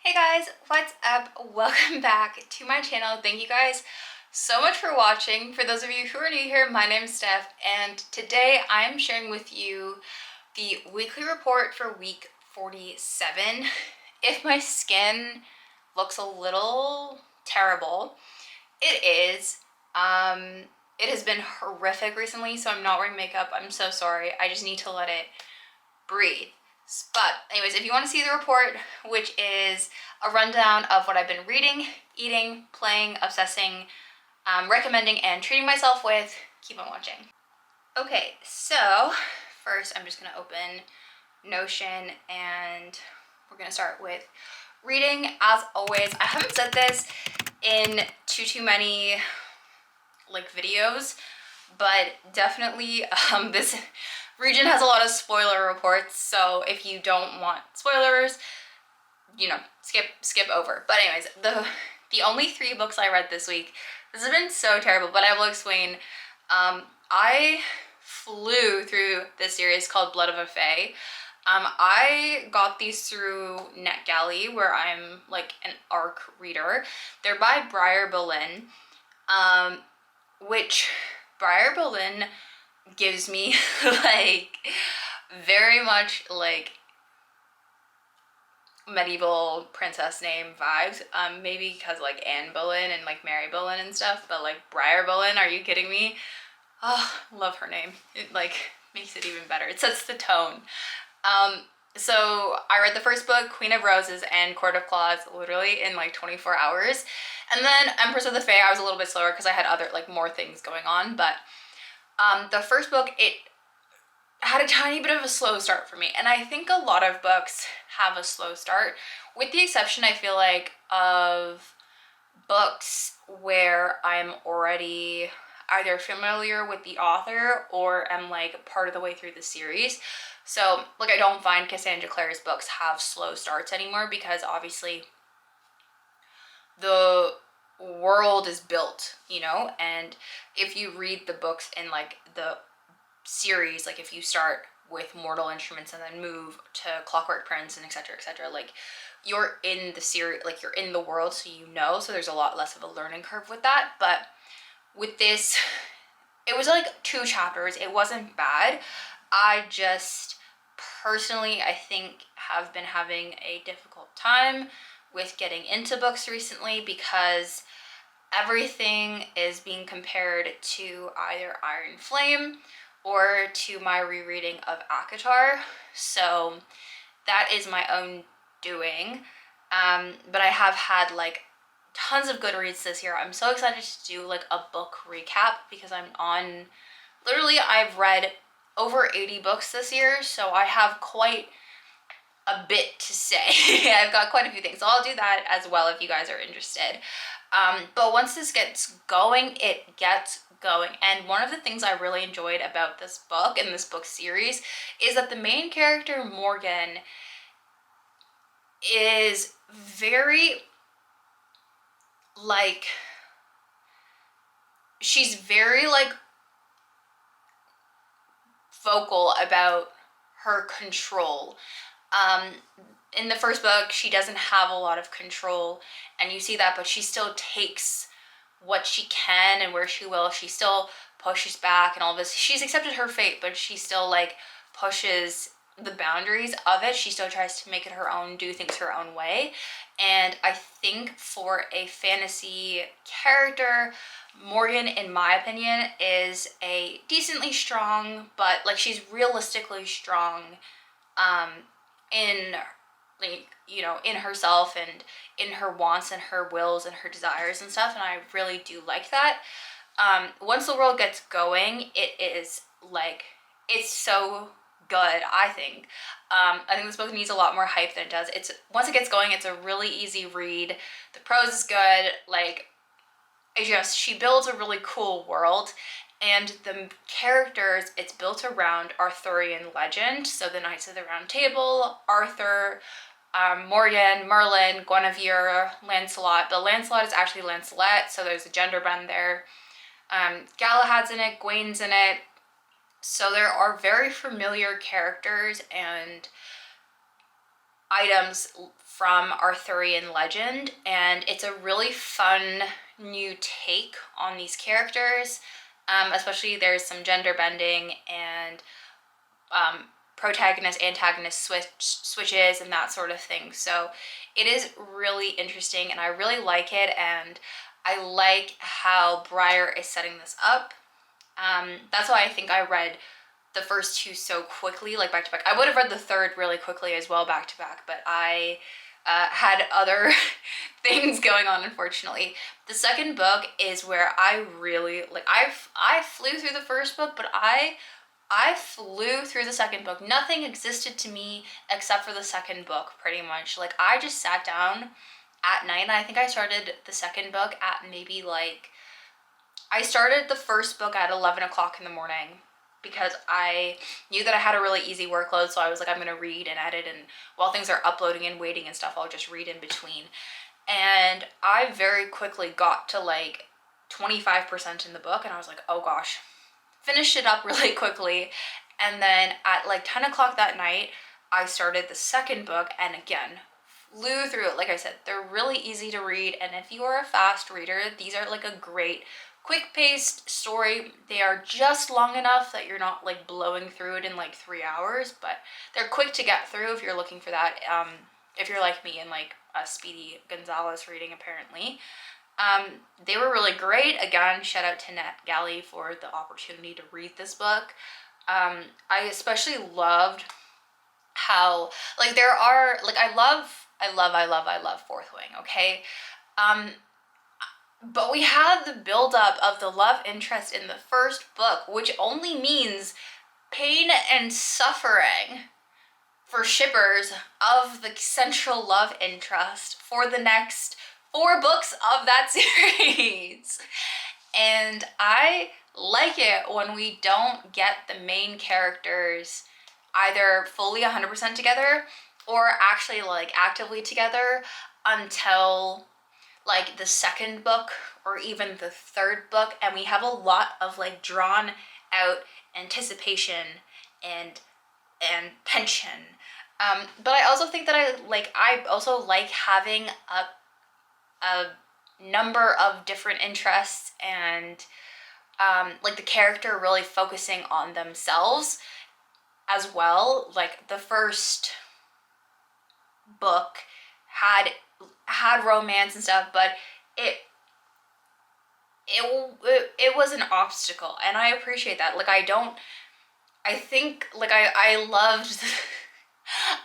Hey guys, what's up? Welcome back to my channel. Thank you guys so much for watching. For those of you who are new here, my name's Steph, and today I am sharing with you the weekly report for week 47. If my skin looks a little terrible, it is. It has been horrific recently, so I'm not wearing makeup. I'm so sorry. I just need to let it breathe. But anyways, if you want to see the report, which is a rundown of what I've been reading, eating, playing, obsessing, recommending, and treating myself with, keep on watching. Okay, so first I'm just going to open Notion and we're going to start with reading. As always, I haven't said this in too many videos, but definitely this region has a lot of spoiler reports, so if you don't want spoilers, skip over. But anyways, the only 3 books I read this week, this has been so terrible, but I will explain. I flew through this series called Blood of a Fae. I got these through NetGalley, where I'm like an ARC reader. They're by Briar Berlin, which Briar Berlin gives me very much medieval princess name vibes. Maybe because Anne Boleyn and Mary Boleyn and stuff, but Briar Boleyn, are you kidding me? Oh, love her name. It makes it even better. It sets the tone. So I read the first book, Queen of Roses and Court of Claws, literally in 24 hours. And then Empress of the Fae, I was a little bit slower because I had other more things going on, but the first book, it had a tiny bit of a slow start for me. And I think a lot of books have a slow start, with the exception, I feel of books where I'm already either familiar with the author or am part of the way through the series. So I don't find Cassandra Clare's books have slow starts anymore, because obviously the world is built, and if you read the books in the series, if you start with Mortal Instruments and then move to Clockwork Prince and etc, you're in the series, you're in the world, so there's a lot less of a learning curve with that. But with this, it was 2 chapters. It wasn't bad. I just personally, I think, have been having a difficult time with getting into books recently, because everything is being compared to either Iron Flame or to my rereading of ACOTAR. So that is my own doing. But I have had tons of good reads this year. I'm so excited to do a book recap, because I've read over 80 books this year, so I have quite a bit to say. I've got quite a few things, so I'll do that as well if you guys are interested. But once this gets going, it gets going. And one of the things I really enjoyed about this book and this book series is that the main character, Morgan, is very she's very vocal about her control. In the first book, she doesn't have a lot of control, and you see that, but she still takes what she can and where she will. She still pushes back and all this. She's accepted her fate, but she still pushes the boundaries of it. She still tries to make it her own, do things her own way. And I think for a fantasy character, Morgan, in my opinion, is a decently strong, but she's realistically strong in in herself and in her wants and her wills and her desires and stuff, and I really do like that. Once the world gets going, it is it's so good, I think. I think this book needs a lot more hype than it does. Once it gets going, it's a really easy read. The prose is good. She builds a really cool world, and the characters it's built around Arthurian legend. So the Knights of the Round Table, Arthur, Morgan, Merlin, Guinevere, Lancelot. But Lancelot is actually Lancelot, so there's a gender bend there. Galahad's in it, Gawain's in it. So there are very familiar characters and items from Arthurian legend, and it's a really fun new take on these characters. Especially there's some gender bending and protagonist antagonist switches and that sort of thing. So it is really interesting, and I really like it, and I like how Breyer is setting this up. That's why I think I read the first two so quickly, like back to back. I would have read the third really quickly as well, back to back, but I had other things going on, unfortunately. The second book is where I really, like, I flew through the first book, but I flew through the second book. Nothing existed to me except for the second book, pretty much. Like, I just sat down at night, and I think I started the second book at maybe like, I started the first book at 11 o'clock in the morning because I knew that I had a really easy workload, so I was like, I'm gonna read and edit, and while things are uploading and waiting and stuff, I'll just read in between. And I very quickly got to like 25% in the book, and I was like, oh gosh. Finished it up really quickly, and then at like 10 o'clock that night, I started the second book, and again, flew through it. Like I said, they're really easy to read, and if you are a fast reader, these are like a great quick-paced story. They are just long enough that you're not like blowing through it in like 3 hours, but they're quick to get through if you're looking for that. If you're like me and like a Speedy Gonzalez reading, apparently. They were really great. Again, shout out to Nat Galley for the opportunity to read this book. I especially loved how, like, there are, like, I love Fourth Wing, okay? But we have the buildup of the love interest in the first book, which only means pain and suffering for shippers of the central love interest for the next 4 books of that series. And I like it when we don't get the main characters either fully 100% together or actually like actively together until like the second book or even the third book, and we have a lot of like drawn out anticipation and tension. But I also think that I also like having a number of different interests, and like the character really focusing on themselves as well. Like the first book had romance and stuff, but it was an obstacle, and I appreciate that. Like I think like I loved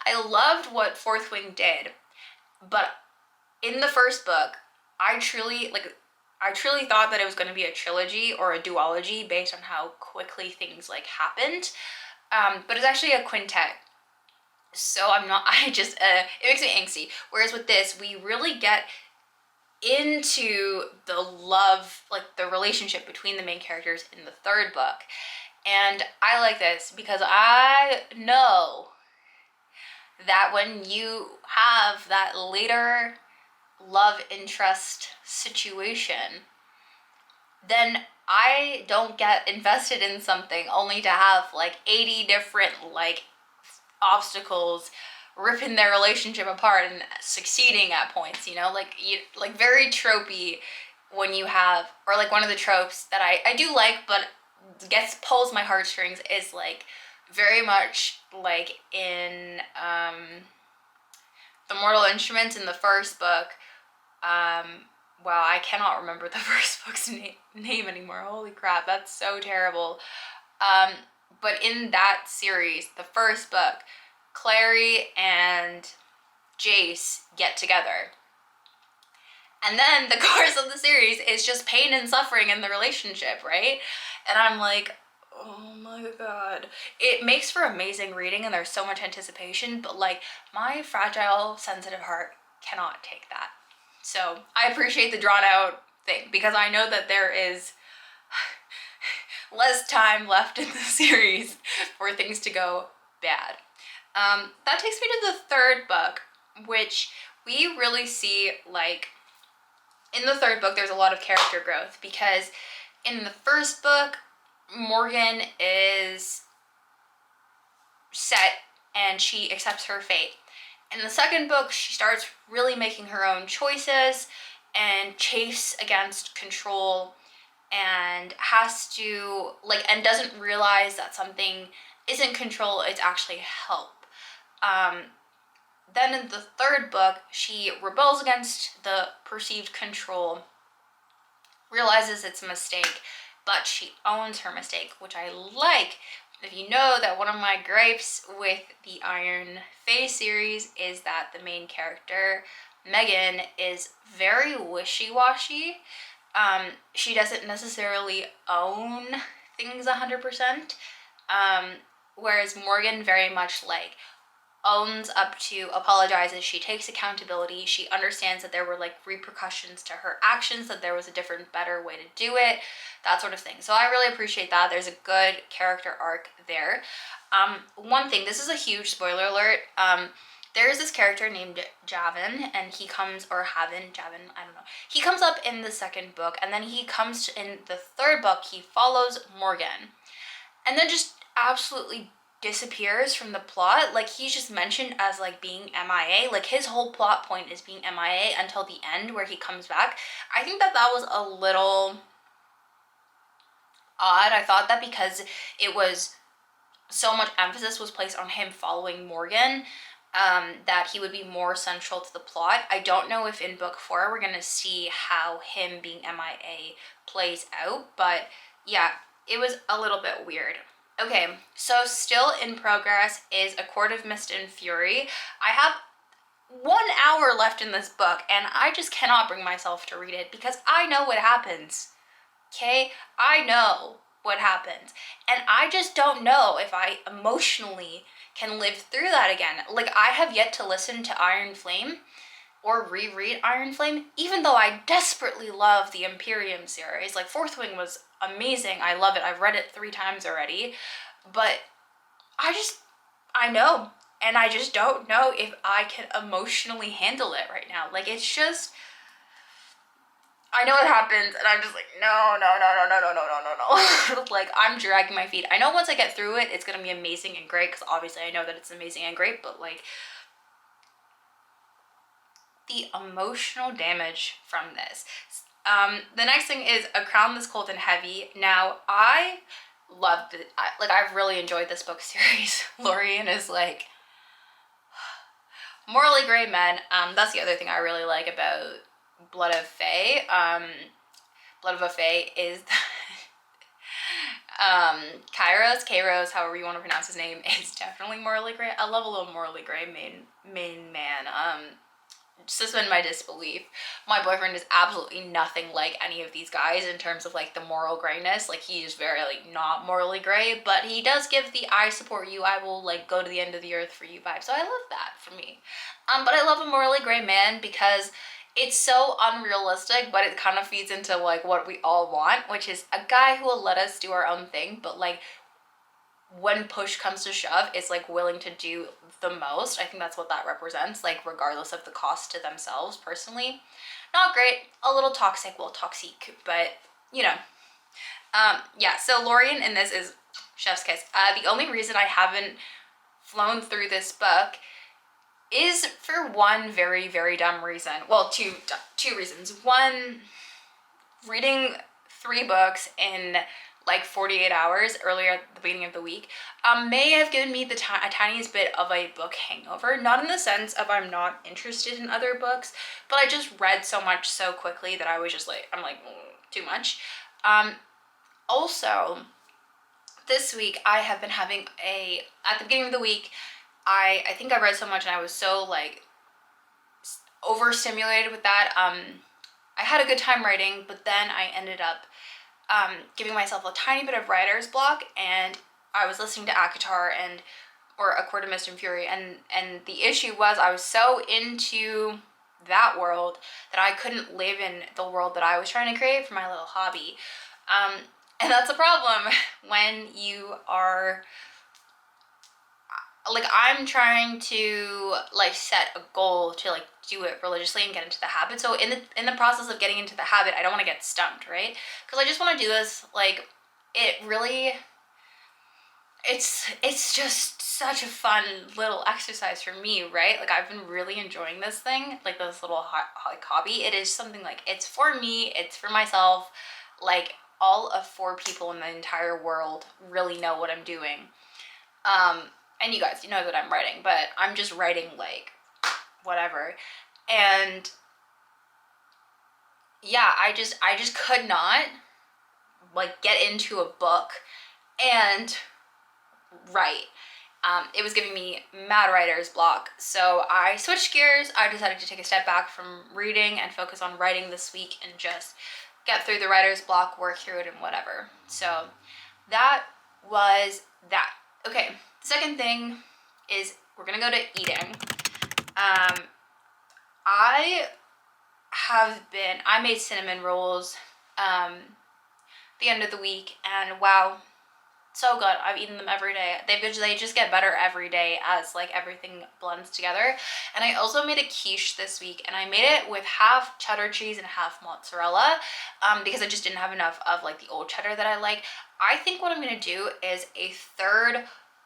I loved what Fourth Wing did, but in the first book, I truly thought that it was going to be a trilogy or a duology based on how quickly things like happened. But it's actually a quintet. So I'm not, it makes me angsty. Whereas with this, we really get into the love, like the relationship between the main characters in the third book. And I like this because I know that when you have that later love interest situation, then I don't get invested in something only to have like 80 different like obstacles ripping their relationship apart and succeeding at points, you know, like very tropey when you have, or like one of the tropes that I do like but pulls my heartstrings is like very much like in the Mortal Instruments in the first book. Wow, I cannot remember the first book's name anymore. Holy crap, that's so terrible. But in that series, the first book, Clary and Jace get together. And then the course of the series is just pain and suffering in the relationship, right? And I'm like, oh my god. It makes for amazing reading and there's so much anticipation, but like my fragile, sensitive heart cannot take that. So I appreciate the drawn out thing because I know that there is less time left in the series for things to go bad. That takes me to the third book, which we really see like in the third book there's a lot of character growth because in the first book Morgan is set and she accepts her fate. In the second book, she starts really making her own choices and chase against control, and has to and doesn't realize that something isn't control, it's actually help. Then in the third book, she rebels against the perceived control, realizes it's a mistake, but she owns her mistake, which I like. If you know that one of my gripes with the Iron Fae series is that the main character, Megan, is very wishy-washy. She doesn't necessarily own things 100%, whereas Morgan very much owns up to, apologizes, she takes accountability, she understands that there were repercussions to her actions, that there was a different, better way to do it, that sort of thing. So I really appreciate that. There's a good character arc there. One thing, this is a huge spoiler alert, there is this character named Javin, and he comes, or Javin, I don't know. He comes up in the second book, and then he comes in the third book, he follows Morgan, and then just absolutely disappears from the plot. He's just mentioned as being MIA. His whole plot point is being MIA until the end where he comes back. I think that was a little odd. I thought that because it was so much emphasis was placed on him following Morgan, that he would be more central to the plot. I don't know if in book 4 we're gonna see how him being MIA plays out, but yeah, it was a little bit weird. Okay, so still in progress is A Court of Mist and Fury. I have 1 hour left in this book, and I just cannot bring myself to read it because I know what happens. Okay? I know what happens. And I just don't know if I emotionally can live through that again. I have yet to listen to Iron Flame or reread Iron Flame, even though I desperately love the Imperium series. Fourth Wing was amazing. I love it. I've read it 3 times already. But I know. And I just don't know if I can emotionally handle it right now. It's just, I know it happens, and I'm just no. I'm dragging my feet. I know once I get through it, it's gonna be amazing and great, because obviously I know that it's amazing and great, but the emotional damage from this. The next thing is A Crown This Cold and Heavy. Now, I loved it. I've really enjoyed this book series. Lorien is morally gray men. That's the other thing I really like about Blood of Fae. Blood of a Fae is Kairos, however you want to pronounce his name, is definitely morally gray. I love a little morally gray main man. Suspend my disbelief. My boyfriend is absolutely nothing like any of these guys in terms of the moral grayness. He is very not morally gray, but he does give the I support you, I will go to the end of the earth for you vibe. So I love that for me. But I love a morally gray man because it's so unrealistic, but it kind of feeds into what we all want, which is a guy who will let us do our own thing, but when push comes to shove, is willing to do the most. I think that's what that represents, regardless of the cost to themselves personally. Not great, a little toxic, but yeah, so Lorien in this is chef's kiss. The only reason I haven't flown through this book is for one very, very dumb reason. Well, two reasons. One, reading 3 books in 48 hours earlier at the beginning of the week may have given me the a tiniest bit of a book hangover. Not in the sense of I'm not interested in other books, but I just read so much so quickly that I was just too much. Also, this week I have been having at the beginning of the week, I think I read so much and I was so overstimulated with that. I had a good time writing, but then I ended up giving myself a tiny bit of writer's block, and I was listening to ACOTAR or A Court of Mist and Fury, and the issue was I was so into that world that I couldn't live in the world that I was trying to create for my little hobby. And that's a problem when you are I'm trying to set a goal to do it religiously and get into the habit. So in the process of getting into the habit, I don't want to get stumped, right? Because I just want to do this. it's just such a fun little exercise for me, right? Like I've been really enjoying this thing, like this little like hobby. It is something like, it's for me, it's for myself. Like all of 4 people in the entire world really know what I'm doing. And you guys, you know that I'm writing, but I'm just writing like whatever. And yeah, I just could not like get into a book and write. It was giving me mad writer's block. So I switched gears. I decided to take a step back from reading and focus on writing this week and just get through the writer's block, work through it, and whatever. So that was that. Okay, the second thing is we're gonna go to eating. I made cinnamon rolls the end of the week, and wow, so good. I've eaten them every day. They just get better every day as like everything blends together. And I also made a quiche this week, and I made it with half cheddar cheese and half mozzarella because I just didn't have enough of like the old cheddar that I like. I think what I'm gonna do is a third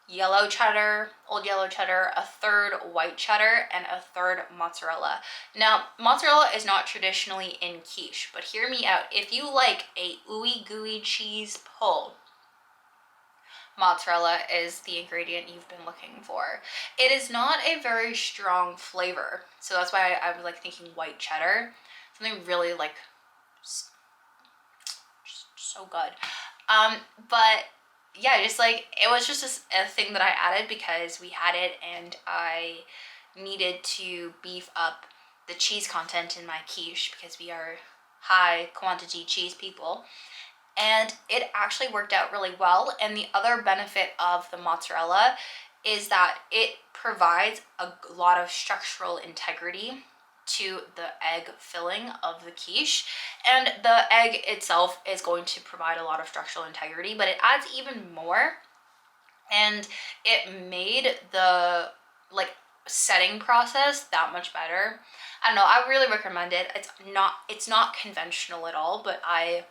yellow cheddar, old yellow cheddar, a third white cheddar, and a third mozzarella. Now, mozzarella is not traditionally in quiche, but hear me out. If you like a ooey gooey cheese pull, mozzarella is the ingredient you've been looking for. It is not a very strong flavor, so that's why I was like thinking white cheddar, something really like so good. But yeah, just like it was just a thing that I added because we had it, and I needed to beef up the cheese content in my quiche because we are high quantity cheese people. And it actually worked out really well. And the other benefit of the mozzarella is that it provides a lot of structural integrity to the egg filling of the quiche, and the egg itself is going to provide a lot of structural integrity, but it adds even more, and it made the like setting process that much better. I don't know, I really recommend it. It's not conventional at all, but I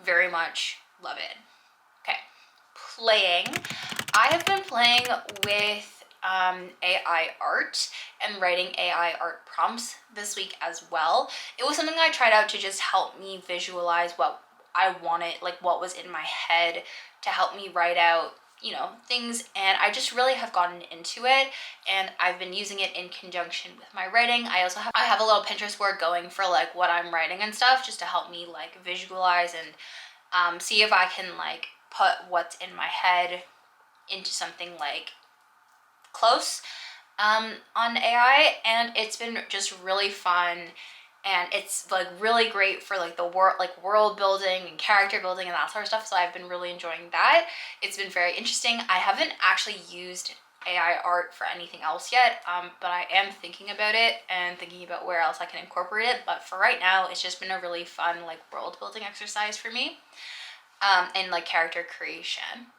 very much love it. Okay, playing. I have been playing with AI art and writing AI art prompts this week as well. It was something I tried out to just help me visualize what I wanted, like what was in my head, to help me write out, you know, things, and I just really have gotten into it, and I've been using it in conjunction with my writing. I have a little Pinterest board going for like what I'm writing and stuff, just to help me like visualize and see if I can like put what's in my head into something like close on AI, and it's been just really fun, and it's like really great for like the world building and character building and that sort of stuff. So I've been really enjoying that. It's been very interesting. I haven't actually used AI art for anything else yet, but I am thinking about it and thinking about where else I can incorporate it. But for right now, it's just been a really fun like world building exercise for me, and like character creation.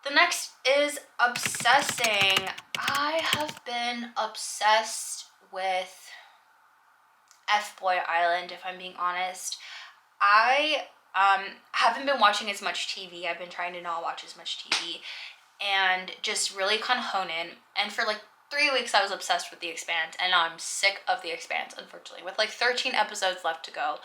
The next is obsessing. I have been obsessed with F-Boy Island, if I'm being honest. I haven't been watching as much TV. I've been trying to not watch as much TV and just really kind of hone in. And for like 3 weeks, I was obsessed with The Expanse, and now I'm sick of The Expanse, unfortunately. With like 13 episodes left to go,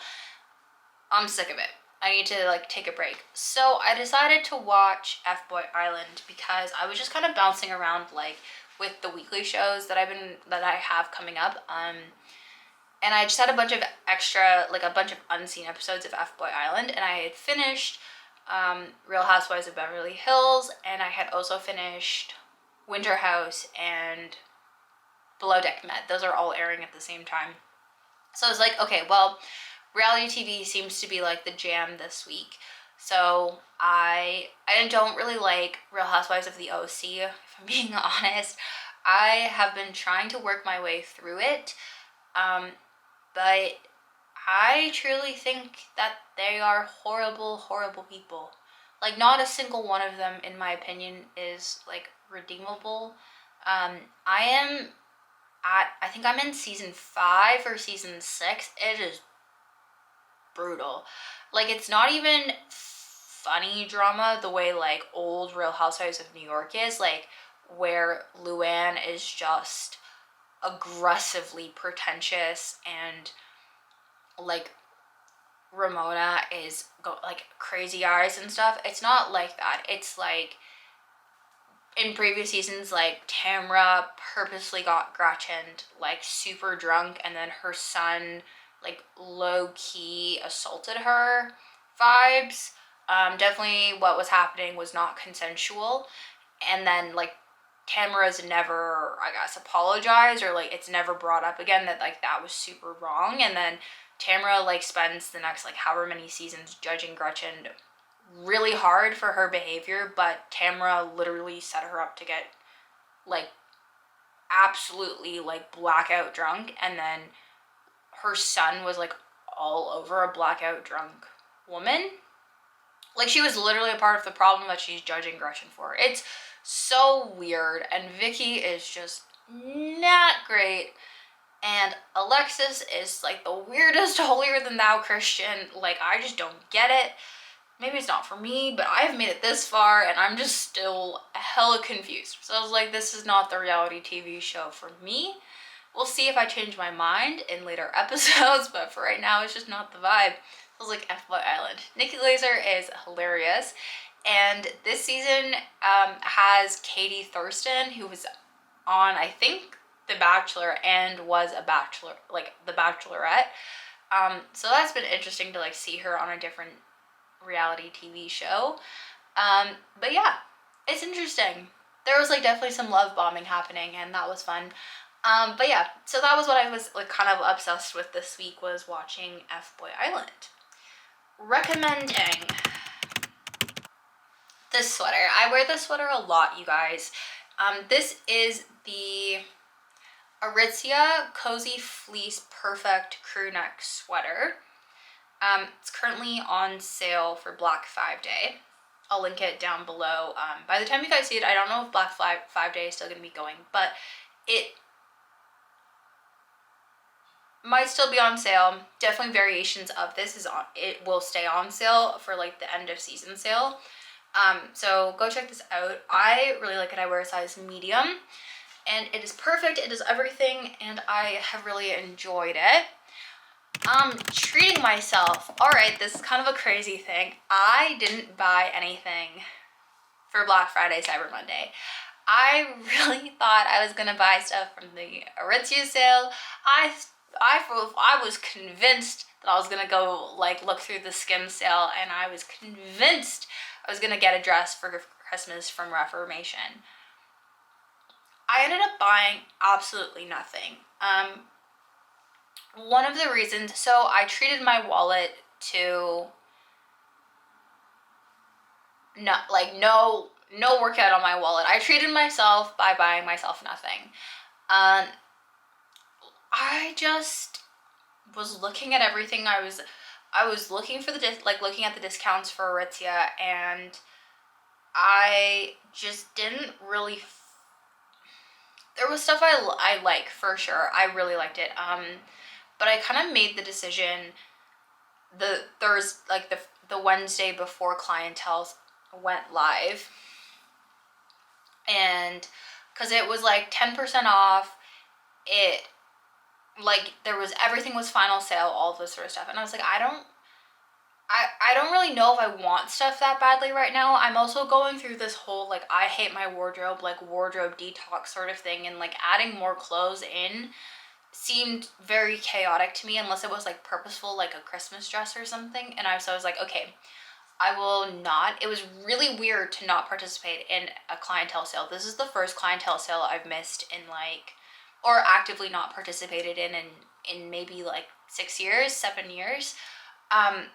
I'm sick of it. I need to like take a break. So I decided to watch F-Boy Island because I was just kind of bouncing around like with the weekly shows that I have coming up. And I just had a bunch of unseen episodes of F-Boy Island, and I had finished Real Housewives of Beverly Hills, and I had also finished Winter House and Below Deck Med. Those are all airing at the same time. So I was like, okay, well, reality TV seems to be like the jam this week. So I don't really like Real Housewives of the OC, if I'm being honest. I have been trying to work my way through it, but I truly think that they are horrible, horrible people. Like, not a single one of them, in my opinion, is like redeemable. I think I'm in season 5 or season 6. It is brutal. Like, it's not even funny drama the way like old Real Housewives of New York is, like where Luann is just aggressively pretentious and like Ramona is like crazy eyes and stuff. It's not like that. It's like in previous seasons, like Tamra purposely got Gretchen like super drunk, and then her son like low-key assaulted her vibes. Definitely what was happening was not consensual. And then like Tamara's never, I guess, apologized, or like it's never brought up again that like that was super wrong. And then Tamara like spends the next like however many seasons judging Gretchen really hard for her behavior, but Tamara literally set her up to get like absolutely like blackout drunk, and then her son was like all over a blackout drunk woman. Like she was literally a part of the problem that she's judging Gretchen for. It's so weird, and Vicky is just not great. And Alexis is like the weirdest holier than thou Christian. Like I just don't get it. Maybe it's not for me, but I've made it this far and I'm just still hella confused. So I was like, this is not the reality TV show for me. We'll see if I change my mind in later episodes, but for right now, it's just not the vibe. I was like, F-Boy Island. Nikki Glaser is hilarious. And this season has Katie Thurston, who was on, I think, The Bachelor and was a Bachelor, like The Bachelorette. So that's been interesting to like see her on a different reality TV show. But yeah, it's interesting. There was like definitely some love bombing happening, and that was fun. But yeah, so that was what I was like kind of obsessed with this week, was watching F-Boy Island. Recommending this sweater. I wear this sweater a lot, you guys. This is the Aritzia Cozy Fleece Perfect Crew Neck Sweater. It's currently on sale for Black 5 Day. I'll link it down below. By the time you guys see it, I don't know if Black 5 Day is still going to be going, but it might still be on sale. Definitely variations of this is on. It will stay on sale for like the end of season sale. So go check this out. I really like it. I wear a size medium, and it is perfect. It does everything, and I have really enjoyed it. Treating myself. Alright, this is kind of a crazy thing. I didn't buy anything for Black Friday, Cyber Monday. I really thought I was gonna buy stuff from the Aritzia sale. I was convinced that I was gonna go like look through the skim sale, and I was convinced I was gonna get a dress for Christmas from Reformation. I ended up buying absolutely nothing. One of the reasons, so I treated my wallet to no workout on my wallet. I treated myself by buying myself nothing. I just was looking at everything. I was looking for looking at the discounts for Aritzia, and I just didn't really. There was stuff I like for sure. I really liked it. But I kind of made the decision the Wednesday before Clientele went live, and because it was like 10% off, it like there was everything was final sale, all of this sort of stuff, and I was like, I don't really know if I want stuff that badly right now. I'm also going through this whole like I hate my wardrobe, like wardrobe detox sort of thing, and like adding more clothes in seemed very chaotic to me, unless it was like purposeful, like a Christmas dress or something. And so I was like, okay, I will not. It was really weird to not participate in a Clientele sale. This is the first Clientele sale I've missed in like, or actively not participated in maybe like 6 years, 7 years. But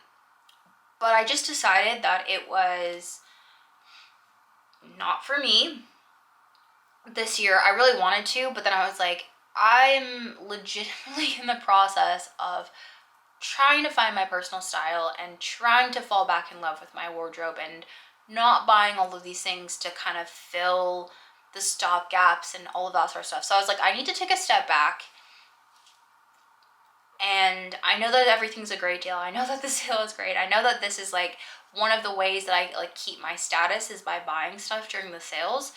I just decided that it was not for me this year. I really wanted to, but then I was like, I'm legitimately in the process of trying to find my personal style and trying to fall back in love with my wardrobe, and not buying all of these things to kind of fill the stop gaps and all of that sort of stuff. So I was like, I need to take a step back and And I know that everything's a great deal. I know that the sale is great. I know that this is like one of the ways that I like keep my status is by buying stuff during the sales.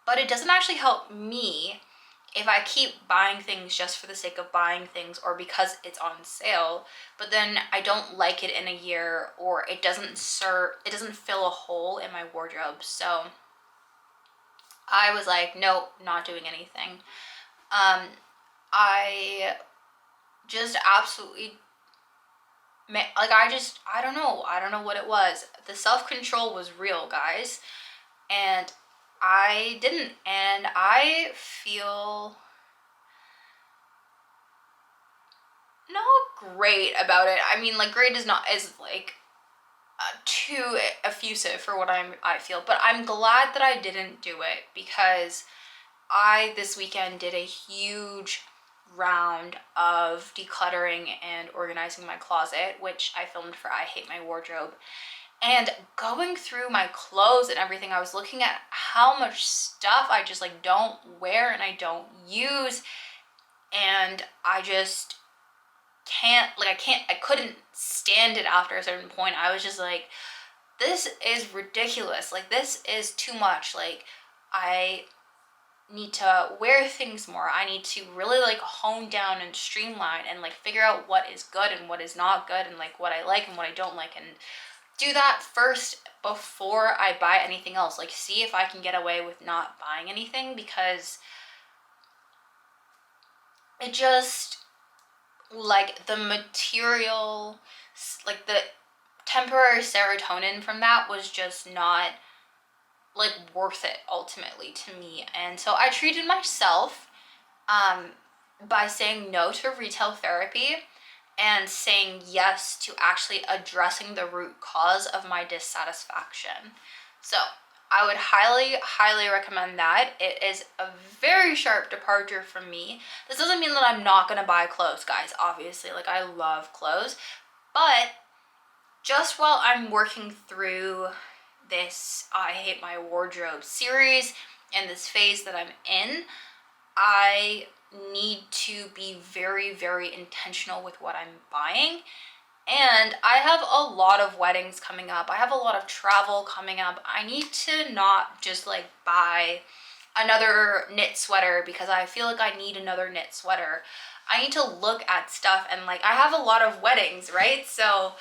But it doesn't actually help me if I keep buying things just for the sake of buying things or because it's on sale, but then I don't like it in a year, or it doesn't fill a hole in my wardrobe. So I was like, nope, not doing anything. I just absolutely, like, I don't know what it was. The self-control was real, guys, and I didn't, and I feel not great about it. I mean, like, great is like too effusive for what I feel, but I'm glad that I didn't do it, because I this weekend did a huge round of decluttering and organizing my closet, which I filmed for I Hate My Wardrobe. And going through my clothes and everything, I was looking at how much stuff I just like don't wear and I don't use, and I just I couldn't stand it after a certain point. I was just like, this is ridiculous. Like, this is too much. Like, I need to wear things more. I need to really like hone down and streamline and like figure out what is good and what is not good, and like what I like and what I don't like, and do that first before I buy anything else. Like, see if I can get away with not buying anything, because it just, like, the material, like the temporary serotonin from that was just not like worth it ultimately to me. And so I treated myself by saying no to retail therapy and saying yes to actually addressing the root cause of my dissatisfaction. So I would highly recommend that. It is a very sharp departure from me. This doesn't mean that I'm not gonna buy clothes, guys, obviously. Like, I love clothes, but just while I'm working through this I Hate My Wardrobe series and this phase that I'm in, I need to be very intentional with what I'm buying. And I have a lot of weddings coming up. I have a lot of travel coming up. I need to not just like buy another knit sweater because I feel like I need another knit sweater. I need to look at stuff, and like, I have a lot of weddings, right? So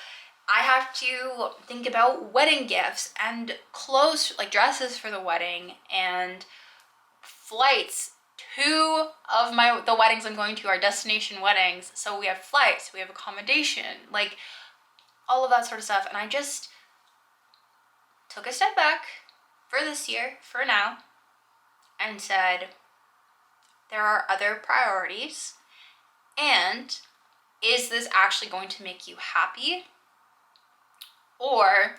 I have to think about wedding gifts and clothes, like dresses for the wedding, and flights. Two of the weddings I'm going to are destination weddings, so we have flights, we have accommodation, like all of that sort of stuff. And I just took a step back for this year, for now, and said, there are other priorities, and is this actually going to make you happy, or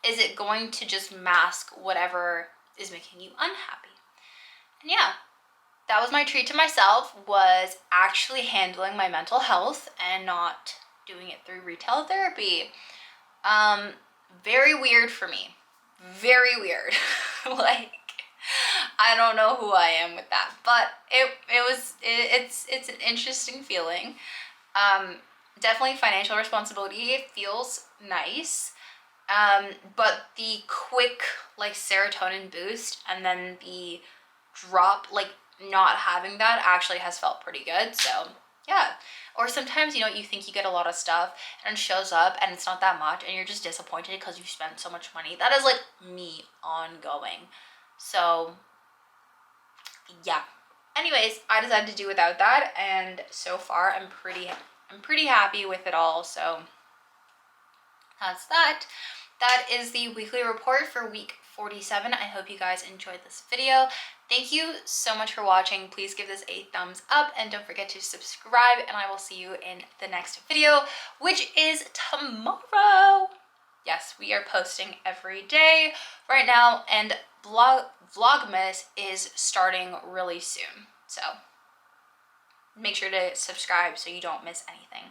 is it going to just mask whatever is making you unhappy? And yeah, that was my treat to myself, was actually handling my mental health and not doing it through retail therapy. Very weird for me. Very weird. Like, I don't know who I am with that, but it's an interesting feeling. Definitely financial responsibility feels nice. But the quick like serotonin boost and then the drop, like not having that, actually has felt pretty good. So yeah. Or sometimes, you know, you think you get a lot of stuff and it shows up and it's not that much and you're just disappointed because you spent so much money. That is like me ongoing. So yeah. Anyways, I decided to do without that, and so far I'm pretty happy with it all. So that's that. That is the weekly report for week 47. I hope you guys enjoyed this video. Thank you so much for watching. Please give this a thumbs up and don't forget to subscribe, and I will see you in the next video, which is tomorrow. Yes, we are posting every day right now, and Vlogmas is starting really soon. So make sure to subscribe so you don't miss anything.